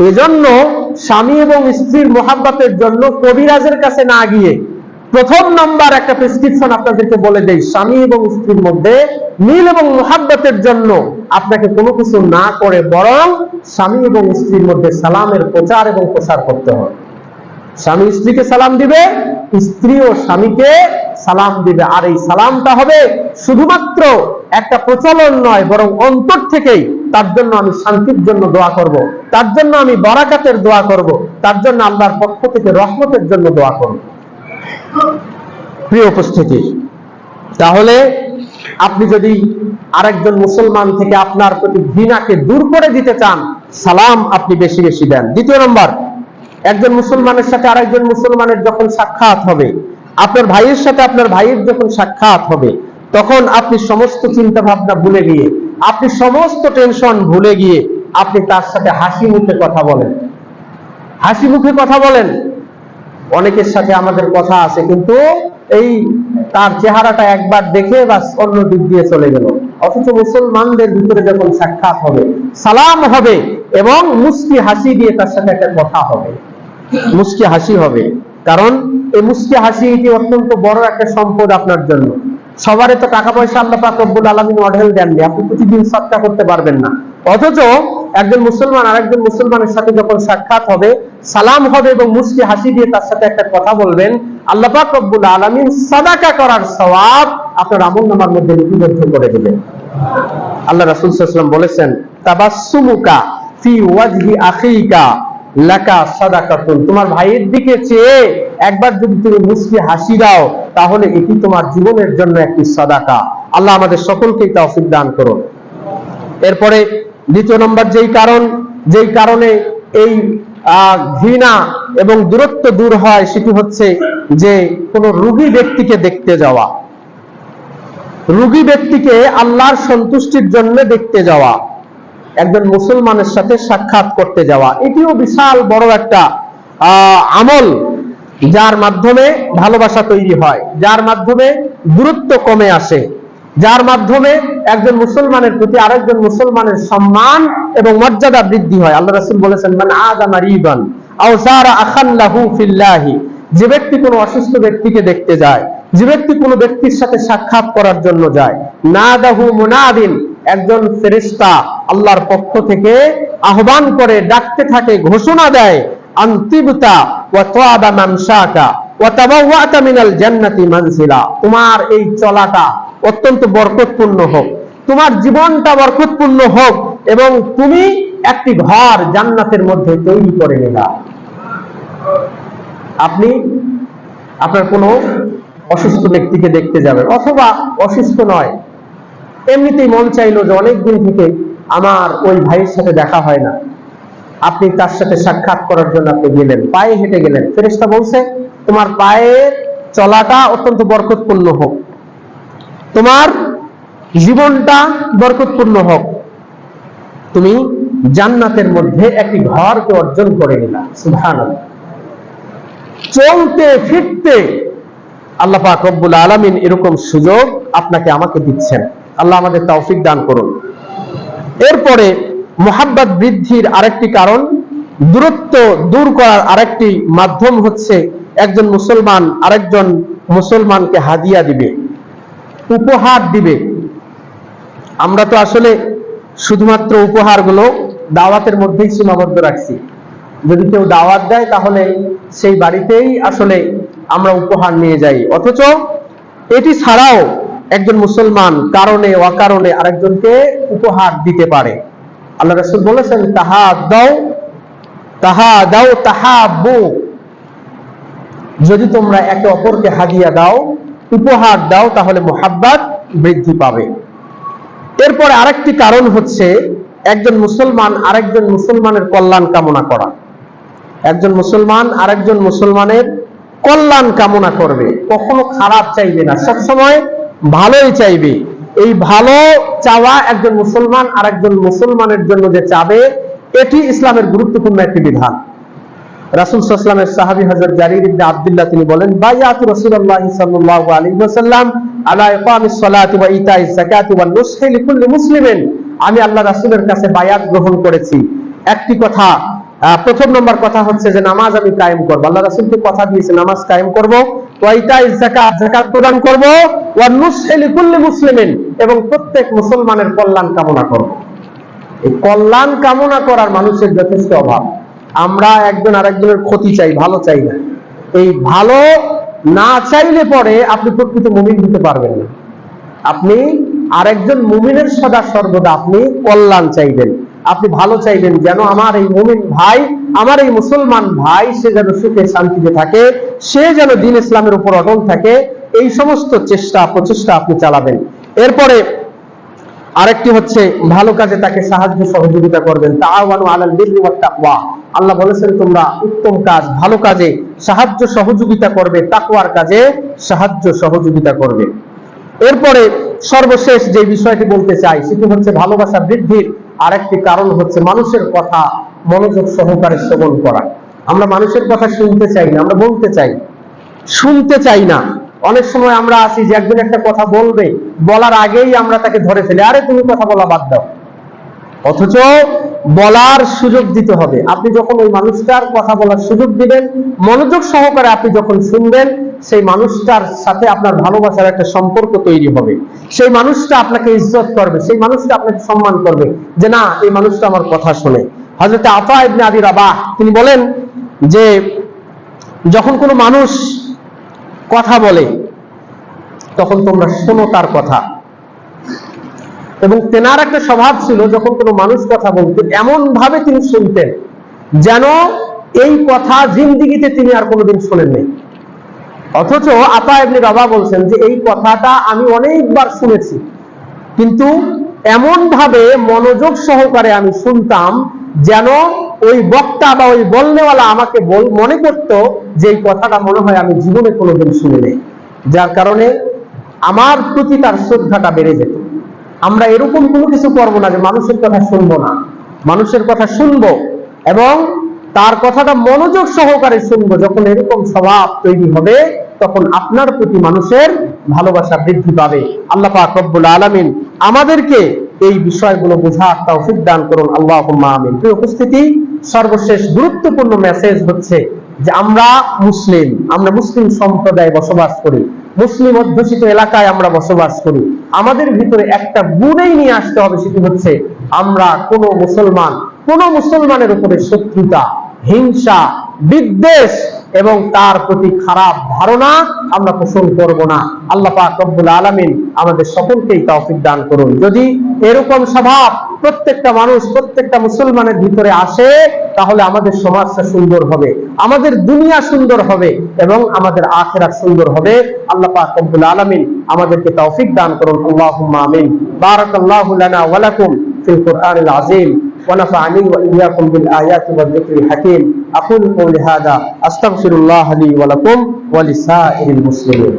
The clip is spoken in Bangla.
এজন্য স্বামী এবং স্ত্রীর মোহাব্বতের জন্য কবিরাজের কাছে না গিয়ে প্রথম নাম্বার একটা প্রেসক্রিপশন আপনাদেরকে বলে দেই, স্বামী এবং স্ত্রীর মধ্যে মিল এবং মোহাব্বতের জন্য আপনাকে কোনো কিছু না করে বরং স্বামী এবং স্ত্রীর মধ্যে সালামের প্রচার এবং প্রসার করতে হবে। স্বামী স্ত্রীকে সালাম দিবে, স্ত্রী ও স্বামীকে সালাম দিবে। আর এই সালামটা হবে শুধুমাত্র একটা প্রচলন নয়, বরং অন্তর থেকেই তার জন্য আমি শান্তির জন্য দোয়া করব, তার জন্য আমি বরাকাতের দোয়া করব, তার জন্য আল্লাহর পক্ষ থেকে রহমতের জন্য দোয়া করব। প্রিয় উপস্থিতি, তাহলে আপনি যদি আরেকজন মুসলমান থেকে আপনার প্রতি ঘৃণাকে দূর করে দিতে চান, সালাম আপনি বেশি বেশি দেন। দ্বিতীয় নম্বর, একজন মুসলমানের সাথে আরেকজন মুসলমানের যখন সাক্ষাৎ হবে, আপনার ভাইয়ের সাথে আপনার ভাইয়ের যখন সাক্ষাৎ হবে, তখন আপনি সমস্ত চিন্তা ভাবনা ভুলে গিয়ে, আপনি সমস্ত টেনশন ভুলে গিয়ে আপনি তার সাথে হাসি মুখে কথা বলেন। হাসি মুখে কথা বলেন। অনেকের সাথে আমাদের কথা আছে, কিন্তু এই তার চেহারাটা একবার দেখে বাস অন্য দিক দিয়ে চলে গেল। অথচ মুসলমানদের ভিতরে যখন সাক্ষাৎ হবে, সালাম হবে এবং মুস্কি হাসি দিয়ে তার সাথে একটা কথা হবে, মুস্কি হাসি হবে। কারণ এই মুস্কি হাসি এটি অত্যন্ত বড় একটা সম্পদ আপনার জন্য। সবারই তো টাকা পয়সা আল্লাহ পাক রব্বুল আলামিন অঢেল দেননি, আপনি প্রতিদিন সদকা করতে পারবেন না। অথচ একজন মুসলমান আরেকজন মুসলমানের সাথে যখন সাক্ষাৎ হবে, সালাম হবে এবং মুস্কি হাসি দিয়ে তার সাথে একটা কথা বলবেন, আল্লাহ পাক রব্বুল আলামিন সাদাকা করার সওয়াব আপনার আমলনামার মধ্যে লিপিবদ্ধ করে দিবেন। আল্লাহ রাসূল সাল্লাল্লাহু আলাইহি ওয়াসাল্লাম বলেছেন, তাবাসসুমুকা ফি ওয়াজহি আখিকা লাকা সাদাকাতুন। তোমার ভাইয়ের দিকে চেয়ে একবার যদি তুমি মুস্কি হাসি দাও, তাহলে এটি তোমার জীবনের জন্য একটি সাদাকা। আল্লাহ আমাদের সকলকে তৌফিক দান করুন। এরপরে দ্বিতীয় নম্বর যেই কারণে এই ঘৃণা এবং দূরত্ব দূর হয়, সেটি হচ্ছে যে কোনো রোগী ব্যক্তিকে দেখতে যাওয়া, রোগী ব্যক্তিকে আল্লাহর সন্তুষ্টির জন্য দেখতে যাওয়া, একজন মুসলমানের সাথে সাক্ষাৎ করতে যাওয়া, এটিও বিশাল বড় একটা আমল, যার মাধ্যমে ভালোবাসা তৈরি হয়, যার মাধ্যমে দূরত্ব কমে আসে, যার মাধ্যমে একজন মুসলমানের প্রতি আরেকজন মুসলমানের সম্মান এবং মর্যাদা বৃদ্ধি হয়। আল্লাহ রাসূল বলেছেন, মান আযা মারিবান আও যারা আখান লাহু ফিল্লাহি। যে ব্যক্তি কোনো অসুস্থ ব্যক্তিকে দেখতে যায়, যে ব্যক্তি কোনো ব্যক্তির সাথে সাক্ষাৎ করার জন্য যায়, নাদাহু মুনাদিন, একজন ফেরেশতা আল্লাহর পক্ষ থেকে আহ্বান করে ডাকতে থাকে, ঘোষণা দেয়, আনতিবতা ওয়া তাওয়াবা মামশাকা ওয়া তাবাওয়াতা মিনাল জান্নাতি মানজিলা। তোমার এই চলাটা অত্যন্ত বরকতপূর্ণ হোক, তোমার জীবনটা বরকতপূর্ণ হোক এবং তুমি একটি ঘর জান্নাতের মধ্যে তৈরি করে নিলা। আপনি আপনার কোনো অসুস্থ ব্যক্তিকে দেখতে যাবেন, অথবা অসুস্থ নয়, এমনিতেই মন চাইলো যে অনেকদিন থেকে আমার ওই ভাইয়ের সাথে দেখা হয় না, আপনি তার সাথে সাক্ষাৎ করার জন্য আপনি গেলেন, পায়ে হেঁটে গেলেন। ফেরেশতা বলছে, তোমার পায়ের চলাটা অত্যন্ত বরকতপূর্ণ হোক, তোমার জীবনটা বরকতপূর্ণ হোক, তুমি জান্নাতের মধ্যে একটি ঘরকে অর্জন করে নিলা। সুবহানাল্লাহ। চলতে ফিরতে আল্লাহ পাক রব্বুল আলামিন এরকম সুযোগ আপনাকে আমাকে দিচ্ছেন। আল্লাহ আমাদের তৌফিক দান করুন। এরপরে মুহাব্বত বৃদ্ধির আরেকটি কারণ, দূরত্ব দূর করার আরেকটি মাধ্যম হচ্ছে একজন মুসলমান আরেকজন মুসলমানকে হাদিয়া দিবে, উপহার দিবে। আমরা তো আসলে শুধুমাত্র উপহারগুলো দাওয়াতের মধ্যেই সীমাবদ্ধ রাখছি। যদি কেউ দাওয়াত দেয় তাহলে সেই বাড়িতেই আসলে আমরা উপহার নিয়ে যাই। অথচ এটি ছাড়াও একজন মুসলমান কারণে অকারণে আরেকজনকে উপহার দিতে পারে। আল্লাহ রাসূল বলেছেন, তাহাদাউ তাহাব্বু। যদি তোমরা একে অপরকে হাদিয়া দাও, উপহার দাও, তাহলে মুহাব্বত বৃদ্ধি পাবে। এরপরে আরেকটি কারণ হচ্ছে একজন মুসলমান আরেকজন মুসলমানের কল্যাণ কামনা করা। একজন মুসলমান আরেকজন মুসলমানের কল্যাণ কামনা করবে, কখনো খারাপ চাইবে না, সবসময় ভালোই চাইবে। এই ভালো চাওয়া একজন মুসলমান আরেকজন মুসলমানের জন্য যে চাবে, এটি ইসলামের গুরুত্বপূর্ণ একটি বিধান। রাসূল সাল্লাল্লাহু আলাইহি ওয়াসাল্লামের সাহাবী হযরত জারির ইবনে আব্দুল্লাহ তিনি বলেন, বায়াতু রাসূলুল্লাহ সাল্লাল্লাহু আলাইহি ওয়াসাল্লাম আলা ইকামিস সালাতি ওয়া ইতাইজ যাকাতি ওয়া নুসহি লিকুল্লি মুসলিমিন। আমি আল্লাহ রাসূলের কাছে বায়াত গ্রহণ করেছি একটি কথা প্রথম নম্বর কথা হচ্ছে যে নামাজ আমি কায়েম করবো। আল্লাহ রাসূলকে কথা দিয়েছে নামাজ কায়েম করব, ওয়া ইতাইজ যাকাত, যাকাত প্রদান করব, ওয়া নুসহি লিকুল্লি মুসলিমিন, এবং প্রত্যেক মুসলমানের কল্যাণ কামনা করব। এই কল্যাণ কামনা করার মানুষের যথেষ্ট অভাব। আমরা একজন আরেকজনের ক্ষতি চাই, ভালো চাই না। এই ভালো না চাইলে পরে আপনি প্রকৃত মুমিন হতে পারবেন না। আপনি আরেকজন মুমিনের সদা সর্বদা আপনি কল্যাণ চাইবেন, আপনি ভালো চাইবেন, যেন আমার এই মুমিন ভাই, আমার এই মুসলমান ভাই, সে যেন সুখে শান্তিতে থাকে, সে যেন দ্বীন ইসলামের উপর অটল থাকে। এই সমস্ত প্রচেষ্টা আপনি চালাবেন। এরপরে আরেকটি হচ্ছে ভালো কাজে তাকে সাহায্য সহযোগিতা করবেন। তাআওয়ানু আলাল বিররি ওয়াত তাকওয়া, আল্লাহ বলেছেন তোমরা উত্তম কাজ, ভালো কাজে সাহায্য সহযোগিতা করবে, তাকওয়ার কাজে সাহায্য সহযোগিতা করবে। এরপরে সর্বশেষ যে বিষয়টি বলতে চাই সেটি হচ্ছে ভালোবাসা বৃদ্ধির আরেকটি কারণ হচ্ছে মানুষের কথা মনোযোগ সহকারে শ্রবণ করা। আমরা মানুষের কথা শুনতে চাই না, আমরা বলতে চাই, শুনতে চাই না। অনেক সময় আমরা আছি যে একজন একটা কথা বলবে, বলার আগেই আমরা তাকে ধরে ফেলি, আরে তুমি কথা বলা বাদ দাও। অথচ বলার সুযোগ দিতে হবে। আপনি যখন ওই মানুষটার কথা বলার সুযোগ দিবেন, মনোযোগ সহকারে আপনি যখন শুনবেন, সেই মানুষটার সাথে আপনার ভালোবাসার একটা সম্পর্ক তৈরি হবে। সেই মানুষটা আপনাকে ইজ্জত করবে, সেই মানুষটা আপনাকে সম্মান করবে, যে না, এই মানুষটা আমার কথা শুনে। হযরত আতা ইবনে আবি রাবাহ তিনি বলেন যে যখন কোনো মানুষ কথা বলে তখন তোমরা শোনো তার কথা। এবং তেনার একটা স্বভাব ছিল, যখন কোনো মানুষ কথা বলতেন এমন ভাবে তিনি শুনতেন যেন এই কথা জিন্দিগিতে তিনি আর কোনোদিন শোনেননি। অথচ আতা ইবনে রাবাহ বলছেন যে এই কথাটা আমি অনেকবার শুনেছি, কিন্তু এমন ভাবে মনোযোগ সহকারে আমি শুনতাম যেন ওই বক্তা বা ওই বলনেওয়ালা আমাকে মনে করত যে এই কথাটা মনে হয় আমি জীবনে কোনোদিন শুনি নাই, যার কারণে আমার প্রতি তার শ্রদ্ধাটা বেড়ে যেত। আমরা এরকম কোনো কিছু করবো না যে মানুষের কথা শুনবো না, মানুষের কথা শুনবো এবং তার কথাটা মনোযোগ সহকারে শুনবো। যখন এরকম স্বভাব তৈরি হবে তখন আপনার প্রতি মানুষের ভালোবাসা বৃদ্ধি পাবে। আল্লাহ পাক রব্বুল আলামিন আমাদেরকে এই বিষয়গুলো বোঝার তৌফিক দান করুন, আল্লাহুম্মা আমিন। প্রিয় উপস্থিতি, সর্বশেষ গুরুত্বপূর্ণ মেসেজ হচ্ছে যে আমরা মুসলিম সম্প্রদায়ে বসবাস করি, মুসলিম অধ্যুষিত এলাকায় আমরা বসবাস করি। আমাদের ভিতরে একটা গুণই নিয়ে আসতে হবে, সেটি হচ্ছে আমরা কোনো মুসলমানের উপরে শত্রুতা, হিংসা, বিদ্বেষ এবং তার প্রতি খারাপ ধারণা আমরা পোষণ করব না। আল্লাহ পাক রব্বুল আলামিন আমাদের সকলকেই তৌফিক দান করুন। যদি এরকম স্বভাব প্রত্যেকটা মানুষ, প্রত্যেকটা মুসলমানের ভিতরে আসে, তাহলে আমাদের সমাজটা সুন্দর হবে, আমাদের দুনিয়া সুন্দর হবে এবং আমাদের আখিরাত সুন্দর হবে। আল্লাহ পাক রব্বুল আলামিন আমাদেরকে তৌফিক দান করুন, আল্লাহুম্মা আমিন। বারাকাল্লাহু লানা ওয়া লাকুম ফিল কুরআনিল আযীম ونفعني وإياكم بالآيات والذكر الحكيم. أقول قولي هذا أستغفر الله لي ولكم ولسائر المسلمين.